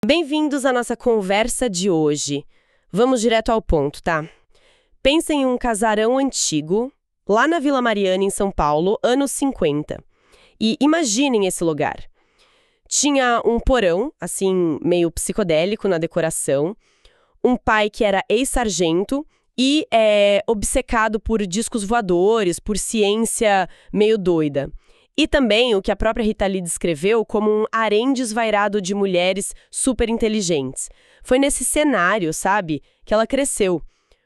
Bem-vindos à nossa conversa de hoje. Vamos direto ao ponto, tá? Pensem em um casarão antigo, lá na Vila Mariana, em São Paulo, anos 50. E imaginem esse lugar. Tinha um porão, assim, meio psicodélico na decoração, um pai que era ex-sargento e obcecado por discos voadores, por ciência meio doida. E também o que a própria Rita Lee descreveu como um harém desvairado de mulheres super inteligentes. Foi nesse cenário, sabe, que ela cresceu.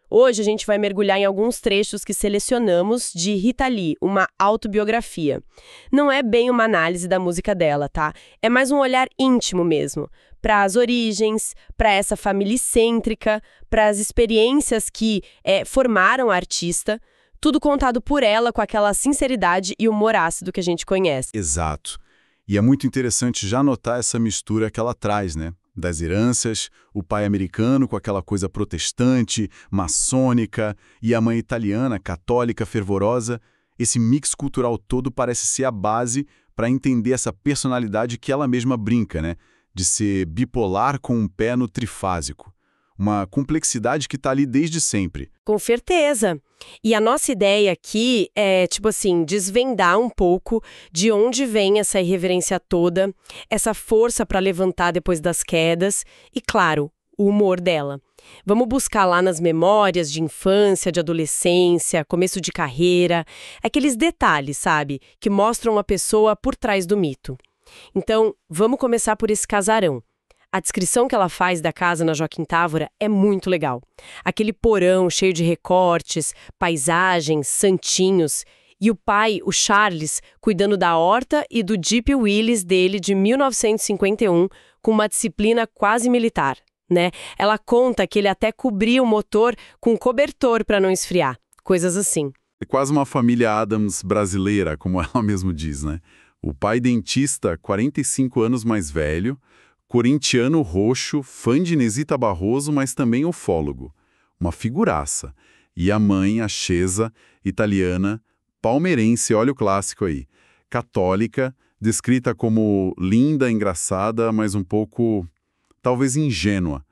Hoje a gente vai mergulhar em alguns trechos que selecionamos de Rita Lee, uma autobiografia. Não é bem uma análise da música dela, tá? É mais um olhar íntimo mesmo, para as origens, para essa família excêntrica, para as experiências que formaram a artista. Tudo contado por ela com aquela sinceridade e humor ácido que a gente conhece. Exato. E é muito interessante já notar essa mistura que ela traz, né? Das heranças, o pai americano com aquela coisa protestante, maçônica, e a mãe italiana, católica, fervorosa. Esse mix cultural todo parece ser a base para entender essa personalidade que ela mesma brinca, né? De ser bipolar com um pé no trifásico. Uma complexidade que está ali desde sempre. Com certeza. E a nossa ideia aqui é, desvendar um pouco de onde vem essa irreverência toda, essa força para levantar depois das quedas e, claro, o humor dela. Vamos buscar lá nas memórias de infância, de adolescência, começo de carreira, aqueles detalhes, sabe, que mostram uma pessoa por trás do mito. Então, vamos começar por esse casarão. A descrição que ela faz da casa na Joaquim Távora é muito legal. Aquele porão cheio de recortes, paisagens, santinhos. E o pai, o Charles, cuidando da horta e do Jeep Willys dele de 1951, com uma disciplina quase militar, né? Ela conta que ele até cobria o motor com cobertor para não esfriar. Coisas assim. É quase uma família Addams brasileira, como ela mesmo diz, né? O pai dentista, 45 anos mais velho, corintiano roxo, fã de Inezita Barroso, mas também ufólogo. Uma figuraça. E a mãe, a Chesa, italiana, palmeirense, olha o clássico aí. Católica, descrita como linda, engraçada, mas um pouco, talvez ingênua.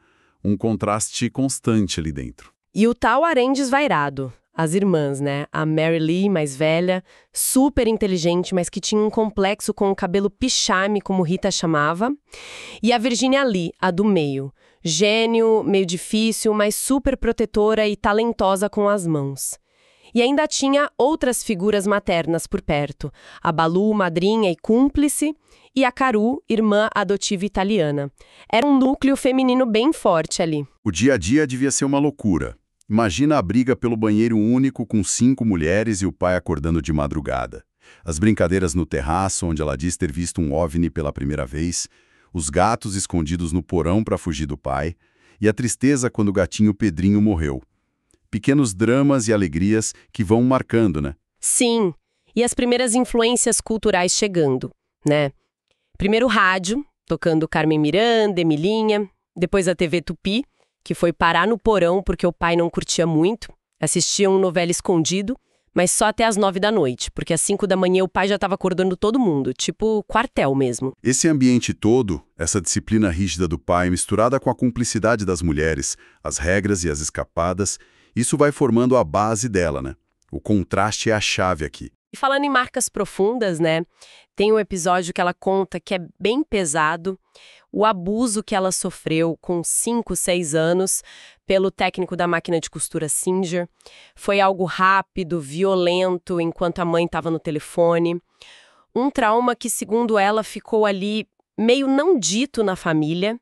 Um contraste constante ali dentro. E o tal harém desvairado. As irmãs, né? A Mary Lee, mais velha, super inteligente, mas que tinha um complexo com o cabelo pichame, como Rita chamava. E a Virginia Lee, a do meio. Gênio, meio difícil, mas super protetora e talentosa com as mãos. E ainda tinha outras figuras maternas por perto. A Balu, madrinha e cúmplice, e a Caru, irmã adotiva italiana. Era um núcleo feminino bem forte ali. O dia a dia devia ser uma loucura. Imagina a briga pelo banheiro único com 5 mulheres e o pai acordando de madrugada. As brincadeiras no terraço, onde ela diz ter visto um OVNI pela primeira vez, os gatos escondidos no porão para fugir do pai, e a tristeza quando o gatinho Pedrinho morreu. Pequenos dramas e alegrias que vão marcando, né? Sim, e as primeiras influências culturais chegando, né? Primeiro o rádio, tocando Carmen Miranda, Emilinha, depois a TV Tupi, que foi parar no porão porque o pai não curtia muito, assistia um novela escondido, mas só até às 9 da noite, porque às 5 da manhã o pai já estava acordando todo mundo, tipo quartel mesmo. Esse ambiente todo, essa disciplina rígida do pai misturada com a cumplicidade das mulheres, as regras e as escapadas, isso vai formando a base dela, né? O contraste é a chave aqui. E falando em marcas profundas, né? Tem um episódio que ela conta que é bem pesado, o abuso que ela sofreu com 5, 6 anos pelo técnico da máquina de costura Singer. Foi algo rápido, violento, enquanto a mãe estava no telefone. Um trauma que, segundo ela, ficou ali meio não dito na família.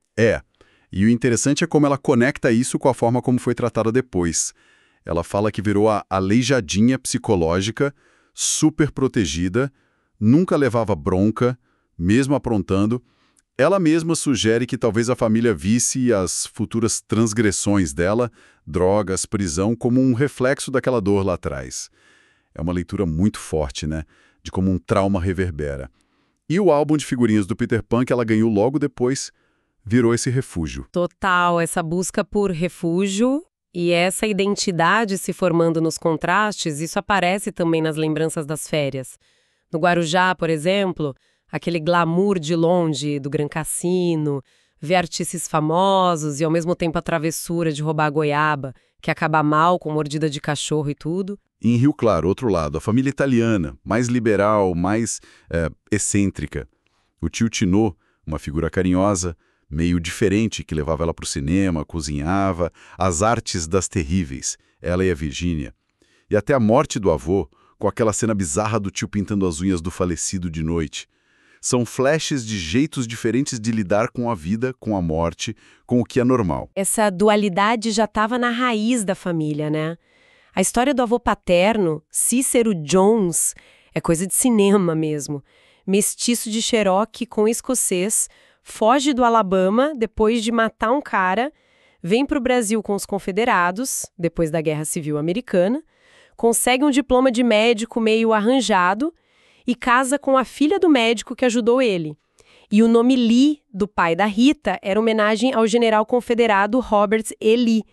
E o interessante é como ela conecta isso com a forma como foi tratada depois. Ela fala que virou a aleijadinha psicológica, super protegida, nunca levava bronca, mesmo aprontando. Ela mesma sugere que talvez a família visse as futuras transgressões dela, drogas, prisão, como um reflexo daquela dor lá atrás. É uma leitura muito forte, né? De como um trauma reverbera. E o álbum de figurinhas do Peter Pan que ela ganhou logo depois virou esse refúgio. Total, essa busca por refúgio e essa identidade se formando nos contrastes, isso aparece também nas lembranças das férias. No Guarujá, por exemplo, aquele glamour de longe do Gran Cassino, ver artistas famosos e ao mesmo tempo a travessura de roubar a goiaba, que acaba mal com mordida de cachorro e tudo. E em Rio Claro, outro lado, a família italiana, mais liberal, mais excêntrica. O tio Tinô, uma figura carinhosa, meio diferente, que levava ela para o cinema, cozinhava, as artes das terríveis, ela e a Virgínia. E até a morte do avô, com aquela cena bizarra do tio pintando as unhas do falecido de noite. São flashes de jeitos diferentes de lidar com a vida, com a morte, com o que é normal. Essa dualidade já estava na raiz da família, né? A história do avô paterno, Cícero Jones, é coisa de cinema mesmo. Mestiço de Cherokee com escocês, foge do Alabama depois de matar um cara, vem para o Brasil com os confederados, depois da Guerra Civil Americana, consegue um diploma de médico meio arranjado e casa com a filha do médico que ajudou ele. E o nome Lee, do pai da Rita, era homenagem ao general confederado Robert E. Lee.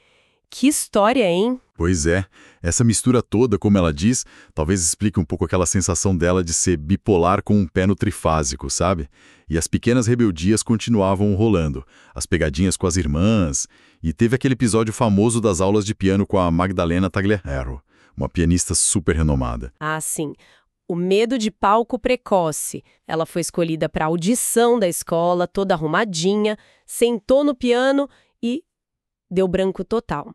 Que história, hein? Pois é, essa mistura toda, como ela diz, talvez explique um pouco aquela sensação dela de ser bipolar com um pé no trifásico, sabe? E as pequenas rebeldias continuavam rolando, as pegadinhas com as irmãs, e teve aquele episódio famoso das aulas de piano com a Magdalena Tagliaferro, uma pianista super renomada. Ah, sim. O medo de palco precoce. Ela foi escolhida para audição da escola, toda arrumadinha, sentou no piano e deu branco total.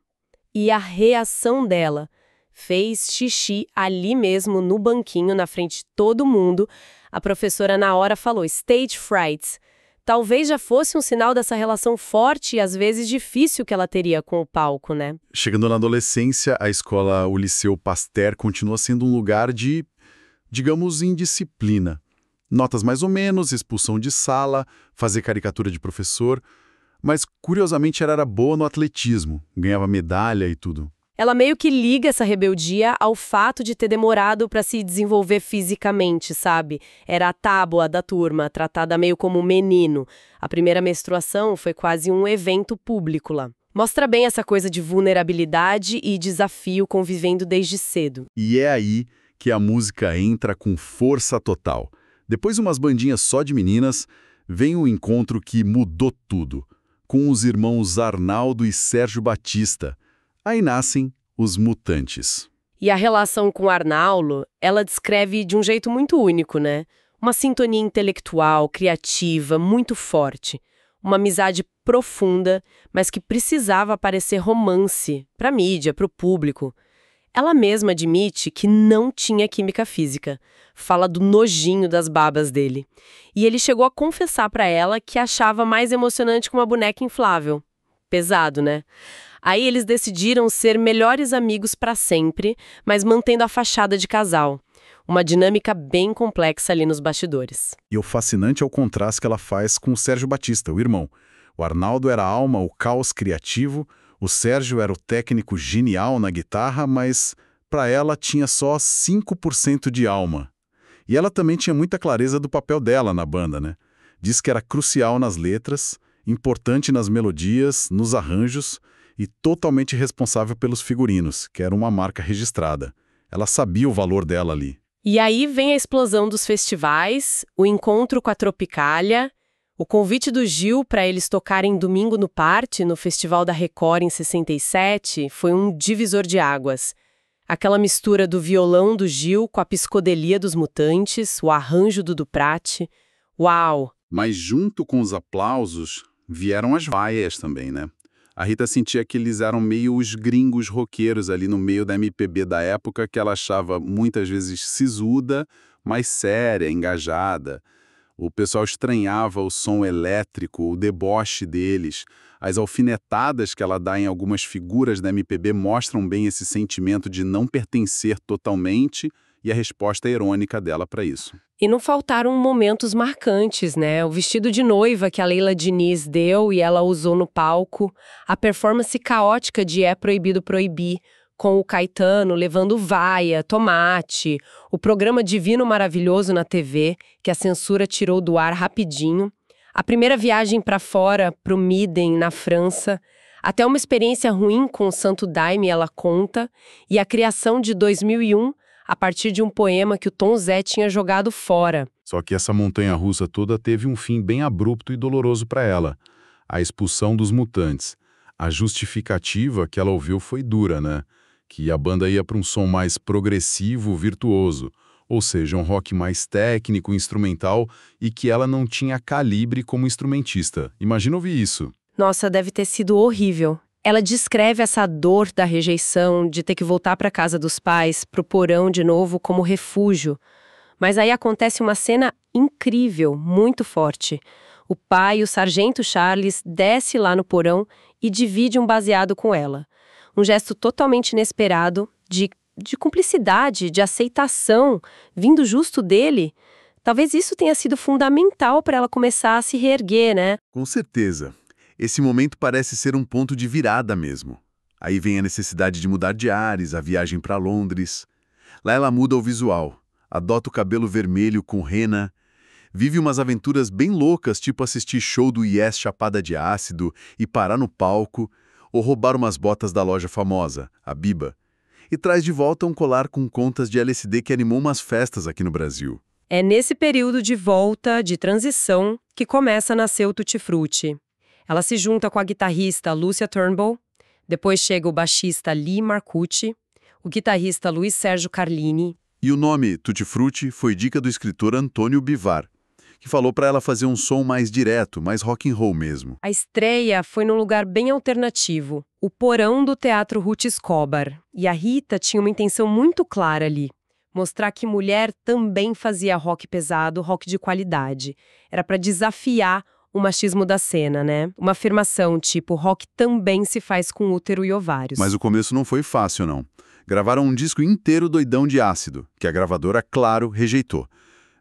E a reação dela fez xixi ali mesmo no banquinho, na frente de todo mundo. A professora na hora falou stage fright. Talvez já fosse um sinal dessa relação forte e às vezes difícil que ela teria com o palco, né? Chegando na adolescência, a escola, o Liceu Pasteur continua sendo um lugar de, digamos, indisciplina. Notas mais ou menos, expulsão de sala, fazer caricatura de professor. Mas, curiosamente, ela era boa no atletismo, ganhava medalha e tudo. Ela meio que liga essa rebeldia ao fato de ter demorado para se desenvolver fisicamente, sabe? Era a tábua da turma, tratada meio como um menino. A primeira menstruação foi quase um evento público lá. Mostra bem essa coisa de vulnerabilidade e desafio convivendo desde cedo. E é aí que a música entra com força total. Depois de umas bandinhas só de meninas, vem um encontro que mudou tudo, com os irmãos Arnaldo e Sérgio Batista. Aí nascem os Mutantes. E a relação com Arnaldo, ela descreve de um jeito muito único, né? Uma sintonia intelectual, criativa, muito forte. Uma amizade profunda, mas que precisava parecer romance para a mídia, para o público. Ela mesma admite que não tinha química física. Fala do nojinho das babas dele. E ele chegou a confessar para ela que achava mais emocionante com uma boneca inflável. Pesado, né? Aí eles decidiram ser melhores amigos para sempre, mas mantendo a fachada de casal. Uma dinâmica bem complexa ali nos bastidores. E o fascinante é o contraste que ela faz com o Sérgio Batista, o irmão. O Arnaldo era a alma, o caos criativo. O Sérgio era o técnico genial na guitarra, mas para ela tinha só 5% de alma. E ela também tinha muita clareza do papel dela na banda, né? Diz que era crucial nas letras, importante nas melodias, nos arranjos e totalmente responsável pelos figurinos, que era uma marca registrada. Ela sabia o valor dela ali. E aí vem a explosão dos festivais, o encontro com a Tropicália. O convite do Gil para eles tocarem Domingo no Parte, no Festival da Record em 67, foi um divisor de águas. Aquela mistura do violão do Gil com a psicodelia dos Mutantes, o arranjo do Prati. Uau! Mas junto com os aplausos, vieram as vaias também, né? A Rita sentia que eles eram meio os gringos roqueiros ali no meio da MPB da época, que ela achava muitas vezes sisuda, mas séria, engajada. O pessoal estranhava o som elétrico, o deboche deles. As alfinetadas que ela dá em algumas figuras da MPB mostram bem esse sentimento de não pertencer totalmente e a resposta irônica dela para isso. E não faltaram momentos marcantes, né? O vestido de noiva que a Leila Diniz deu e ela usou no palco, a performance caótica de É Proibido Proibir, com o Caetano levando vaia, tomate, o programa Divino Maravilhoso na TV, que a censura tirou do ar rapidinho, a primeira viagem para fora, para o Midden, na França, até uma experiência ruim com o Santo Daime, ela conta, e a criação de 2001, a partir de um poema que o Tom Zé tinha jogado fora. Só que essa montanha-russa toda teve um fim bem abrupto e doloroso para ela. a expulsão dos Mutantes. A justificativa que ela ouviu foi dura, né? Que a banda ia para um som mais progressivo, virtuoso, ou seja, um rock mais técnico, instrumental, e que ela não tinha calibre como instrumentista. Imagina ouvir isso. Nossa, deve ter sido horrível. Ela descreve essa dor da rejeição, de ter que voltar para casa dos pais, pro porão de novo como refúgio. Mas aí acontece uma cena incrível, muito forte. O pai, o sargento Charles, desce lá no porão e divide um baseado com ela. Um gesto totalmente inesperado, de cumplicidade, de aceitação, vindo justo dele. Talvez isso tenha sido fundamental para ela começar a se reerguer, né? Com certeza. Esse momento parece ser um ponto de virada mesmo. Aí vem a necessidade de mudar de ares, a viagem para Londres. Lá ela muda o visual, adota o cabelo vermelho com rena, vive umas aventuras bem loucas, tipo assistir show do Yes chapada de ácido e parar no palco, ou roubar umas botas da loja famosa, a Biba, e traz de volta um colar com contas de LSD que animou umas festas aqui no Brasil. É nesse período de volta, de transição, que começa a nascer o Tutti Frutti. Ela se junta com a guitarrista Lucia Turnbull, depois chega o baixista Lee Marcucci, o guitarrista Luiz Sérgio Carlini. E o nome Tutti Frutti foi dica do escritor Antônio Bivar, que falou para ela fazer um som mais direto, mais rock and roll mesmo. A estreia foi num lugar bem alternativo, o porão do Teatro Ruth Escobar. E a Rita tinha uma intenção muito clara ali, mostrar que mulher também fazia rock pesado, rock de qualidade. Era para desafiar o machismo da cena, né? Uma afirmação tipo, rock também se faz com útero e ovários. Mas o começo não foi fácil, não. Gravaram um disco inteiro doidão de ácido, que a gravadora, claro, rejeitou.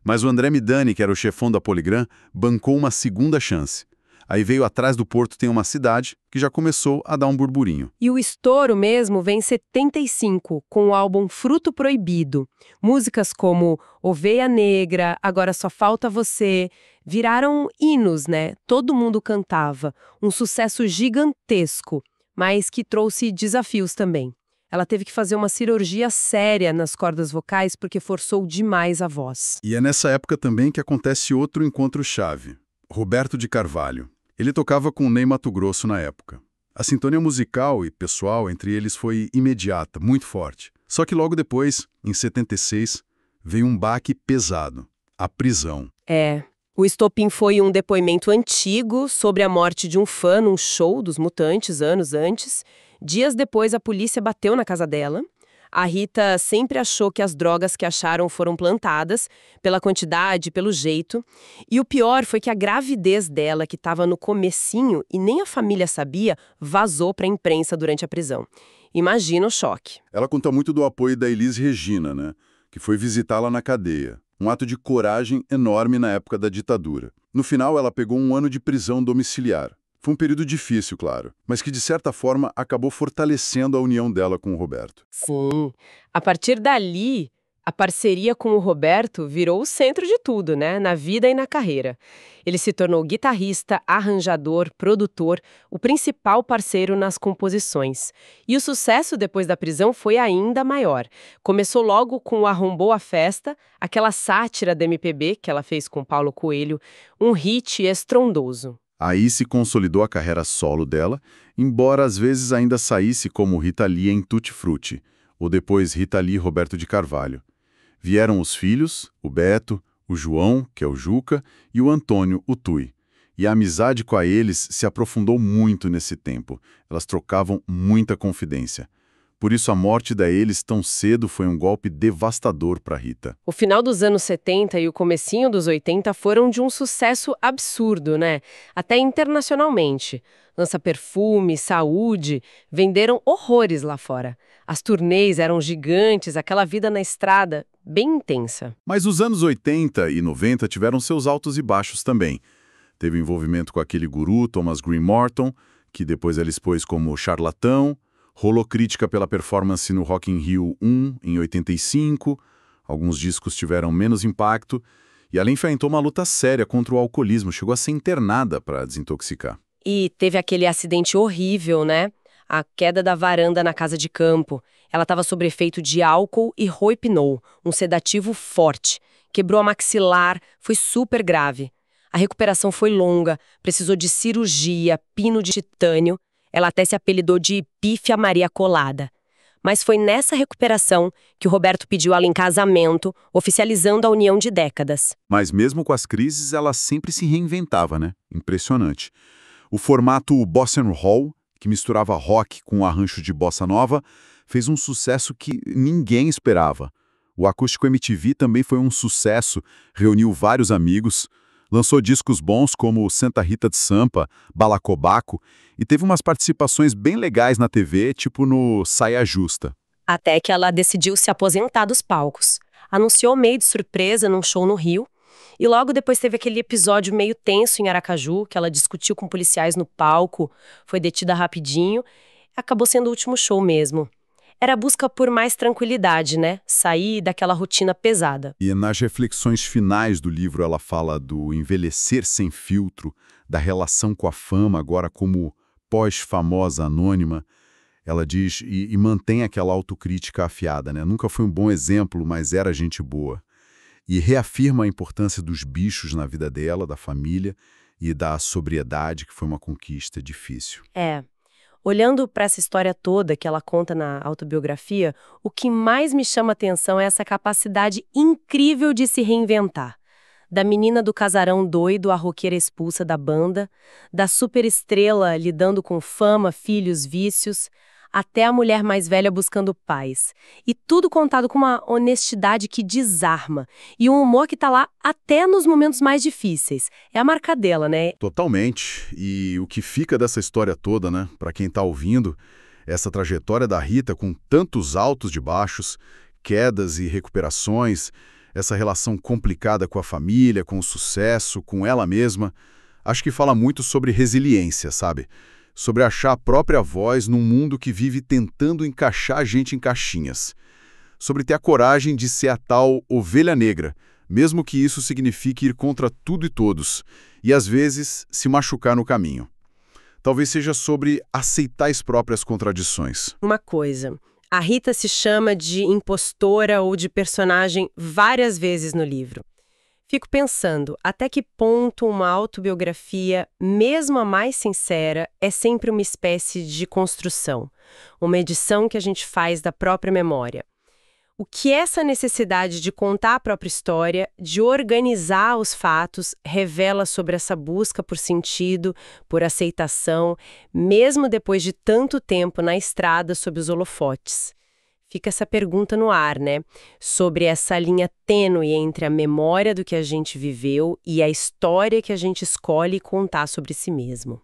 Mas o André Midani, que era o chefão da Polygram, bancou uma segunda chance. Aí veio Atrás do Porto Tem uma Cidade, que já começou a dar um burburinho. E o estouro mesmo vem em 75, com o álbum Fruto Proibido. Músicas como Oveia Negra, Agora Só Falta Você, viraram hinos, né? Todo mundo cantava. Um sucesso gigantesco, mas que trouxe desafios também. Ela teve que fazer uma cirurgia séria nas cordas vocais porque forçou demais a voz. E é nessa época também que acontece outro encontro-chave. Roberto de Carvalho. Ele tocava com Ney Matogrosso na época. A sintonia musical e pessoal entre eles foi imediata, muito forte. Só que logo depois, em 76, veio um baque pesado, a prisão. O estopim foi um depoimento antigo sobre a morte de um fã num show dos Mutantes anos antes. Dias depois, a polícia bateu na casa dela. A Rita sempre achou que as drogas que acharam foram plantadas, pela quantidade, pelo jeito. E o pior foi que a gravidez dela, que estava no comecinho e nem a família sabia, vazou para a imprensa durante a prisão. Imagina o choque. Ela conta muito do apoio da Elis Regina, né? Que foi visitá-la na cadeia. Um ato de coragem enorme na época da ditadura. No final, ela pegou 1 ano de prisão domiciliar. Foi um período difícil, claro, mas que de certa forma acabou fortalecendo a união dela com o Roberto. Sim. A partir dali, a parceria com o Roberto virou o centro de tudo, né? Na vida e na carreira. Ele se tornou guitarrista, arranjador, produtor, o principal parceiro nas composições. E o sucesso depois da prisão foi ainda maior. Começou logo com o Arrombou a Festa, aquela sátira da MPB que ela fez com Paulo Coelho, um hit estrondoso. Aí se consolidou a carreira solo dela, embora às vezes ainda saísse como Rita Lee em Tutti Frutti, ou depois Rita Lee Roberto de Carvalho. Vieram os filhos, o Beto, o João, que é o Juca, e o Antônio, o Tui. E a amizade com eles se aprofundou muito nesse tempo. Elas trocavam muita confidência. Por isso a morte da Elis tão cedo foi um golpe devastador para Rita. O final dos anos 70 e o comecinho dos 80 foram de um sucesso absurdo, né? Até internacionalmente. Lança Perfume, Saúde, venderam horrores lá fora. As turnês eram gigantes, aquela vida na estrada, bem intensa. Mas os anos 80 e 90 tiveram seus altos e baixos também. Teve envolvimento com aquele guru, Thomas Green Morton, que depois ela expôs como charlatão. Rolou crítica pela performance no Rock in Rio 1, em 85. Alguns discos tiveram menos impacto. E ela enfrentou uma luta séria contra o alcoolismo. Chegou a ser internada para desintoxicar. E teve aquele acidente horrível, né? A queda da varanda na casa de campo. Ela estava sob efeito de álcool e roipinol, um sedativo forte. Quebrou a maxilar, foi super grave. A A recuperação foi longa, precisou de cirurgia, pino de titânio, ela até se apelidou de Pífia Maria Colada. Mas foi nessa recuperação que o Roberto pediu ela em casamento, oficializando a união de décadas. Mas mesmo com as crises, ela sempre se reinventava, né? Impressionante. O formato Bossa Hall, que misturava rock com um arranjo de bossa nova, fez um sucesso que ninguém esperava. O Acústico MTV também foi um sucesso, reuniu vários amigos, lançou discos bons como Santa Rita de Sampa, Balacobaco, e teve umas participações bem legais na TV, tipo no Saia Justa. Até que ela decidiu se aposentar dos palcos. Anunciou meio de surpresa num show no Rio, e logo depois teve aquele episódio meio tenso em Aracaju, que ela discutiu com policiais no palco, foi detida rapidinho, acabou sendo o último show mesmo. Era a busca por mais tranquilidade, né? Sair daquela rotina pesada. E nas reflexões finais do livro ela fala do envelhecer sem filtro, da relação com a fama, agora como pós-famosa anônima. Ela diz, e mantém aquela autocrítica afiada, né? Nunca foi um bom exemplo, mas era gente boa. E reafirma a importância dos bichos na vida dela, da família, e da sobriedade, que foi uma conquista difícil. Olhando para essa história toda que ela conta na autobiografia, o que mais me chama atenção é essa capacidade incrível de se reinventar. Da menina do casarão doido à roqueira expulsa da banda, da superestrela lidando com fama, filhos, vícios, até a mulher mais velha buscando paz. E tudo contado com uma honestidade que desarma. E um humor que tá lá até nos momentos mais difíceis. É a marca dela, né? Totalmente. E o que fica dessa história toda, né, para quem tá ouvindo, essa trajetória da Rita com tantos altos e baixos, quedas e recuperações, essa relação complicada com a família, com o sucesso, com ela mesma, acho que fala muito sobre resiliência, sabe? Sobre achar a própria voz num mundo que vive tentando encaixar a gente em caixinhas. Sobre ter a coragem de ser a tal ovelha negra, mesmo que isso signifique ir contra tudo e todos, e às vezes se machucar no caminho. Talvez seja sobre aceitar as próprias contradições. Uma coisa, a Rita se chama de impostora ou de personagem várias vezes no livro. Fico pensando, até que ponto uma autobiografia, mesmo a mais sincera, é sempre uma espécie de construção, uma edição que a gente faz da própria memória. O que essa necessidade de contar a própria história, de organizar os fatos, revela sobre essa busca por sentido, por aceitação, mesmo depois de tanto tempo na estrada sob os holofotes? Fica essa pergunta no ar, né? Sobre essa linha tênue entre a memória do que a gente viveu e a história que a gente escolhe contar sobre si mesmo.